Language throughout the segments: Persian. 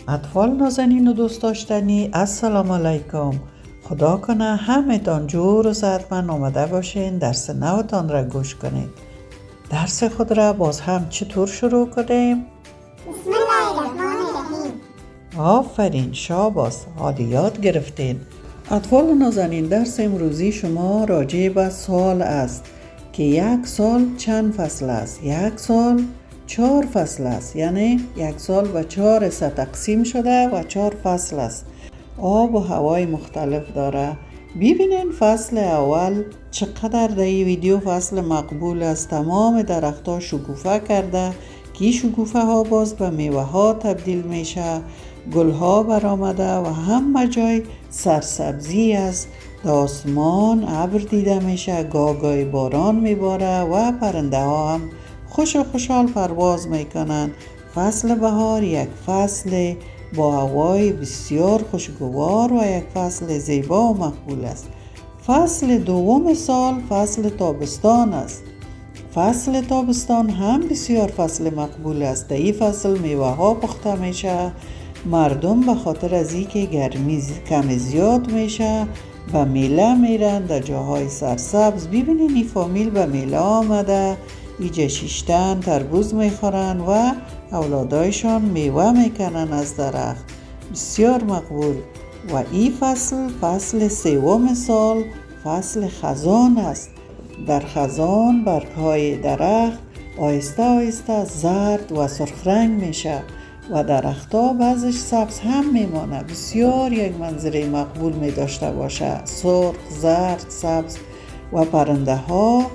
اطفال نازنین و دوست داشتنی، السلام علیکم. خدا کنه همه‌تان جور و صحتمند آمده باشین، درس نوتان را گوش کنید. درس خود را باز هم چطور شروع کنیم؟ بسم الله الرحمن الرحیم. آفرین، شاباس، عالی یاد گرفتین. اطفال نازنین، درس امروزی شما راجع به سال است که یک سال چند فصل است. یک سال 4 فصل است، یعنی یک سال به 4 تقسیم شده و 4 فصل است. آب و هوای مختلف داره. ببینین فصل اول چقدر در این ویدیو فصل مقبول است. تمام درختها شکوفه کرده که شکوفه ها باز به میوه ها تبدیل میشه، گل ها برآمده و همه جای سرسبزی است. در آسمان ابر دیده میشه، گاگای باران میباره و پرنده ها هم خوشحال پرواز میکنن. فصل بهار یک فصل با هوای بسیار خوشگوار و یک فصل زیبا و مقبول است. فصل دوم سال فصل تابستان است. فصل تابستان هم بسیار فصل مقبول است. در این فصل میوه ها پخته میشه. مردم به خاطر از اینکه گرمی کم زیاد میشه به میله میرن در جاهای سرسبز. ببینین این فامیل به میله آمده، اینجا شیشتن تربوز میخورن و اولادایشان میوه میکنن از درخت. بسیار مقبول. و این فصل سوم سال فصل خزان است. در خزان برگهای درخت آهسته زرد و سرخ رنگ میشه و درختها بعضش سبز هم میمانه. بسیار یک منظره مقبول می داشته باشه، سرخ، زرد، سبز. و پرنده ها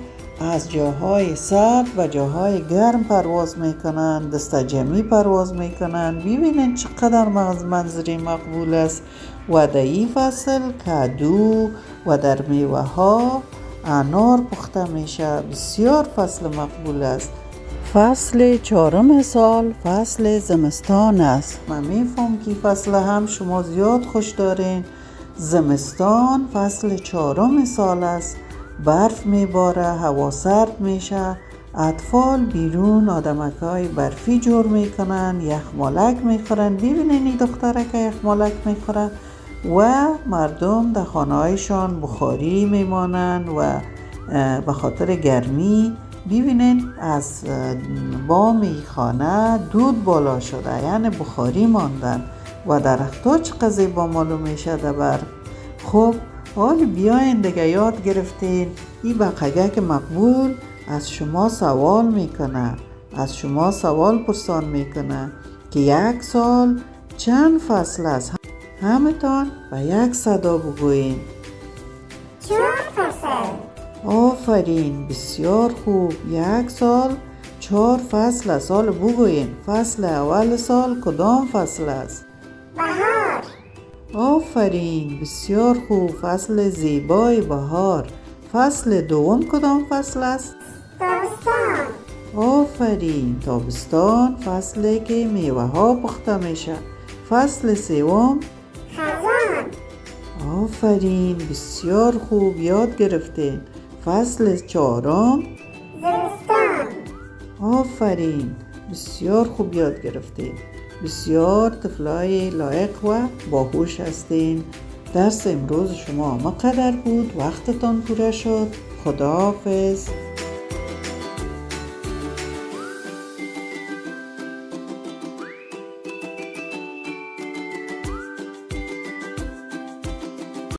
از جاهای سرد و جاهای گرم پرواز میکنن، دسته جمعی پرواز میکنن. ببینن چقدر منظره مقبول است. و در این فصل کدو و در میوه ها انار پخته میشه. بسیار فصل مقبول است. فصل چهارم سال فصل زمستان است. من میفهم که فصل هم شما زیاد خوش دارین. زمستان فصل چهارم سال است. برف میباره، هوا سرد میشه، اطفال بیرون آدمکای برفی جور میکنن، یخمالک میخورن. ببینین این دختره که یخمالک میخوره. و مردم در خانه هایشان بخاری میمانن و به خاطر گرمی ببینین از بام خانه دود بالا شده، یعنی بخاری ماندن و درختها چقدر زیبا معلوم میشه در برف. خب حال بیاین دیگه یاد گرفتین. این بقیه که مقبول از شما سوال میکنه، از شما سوال پرسان میکنه که یک سال چند فصل است. همتان به یک صدا بگوین. 4 فصل. آفرین، بسیار خوب. یک سال 4 فصل است. سال بگوین. فصل اول سال کدام فصل است؟ بهار. آفرین، بسیار خوب. فصل زیبای بهار. فصل دوم کدام فصل است؟ تابستان. آفرین، تابستان فصلی که میوه ها پخته میشه. فصل سوم خزان. آفرین، بسیار خوب یاد گرفتین. فصل چهارم زمستان. آفرین، بسیار خوب یاد گرفتین. بسیار طفلای لایق و باهوش هستین. درس امروز شما مقدر بود. وقتتان پوره شد. خداحافظ.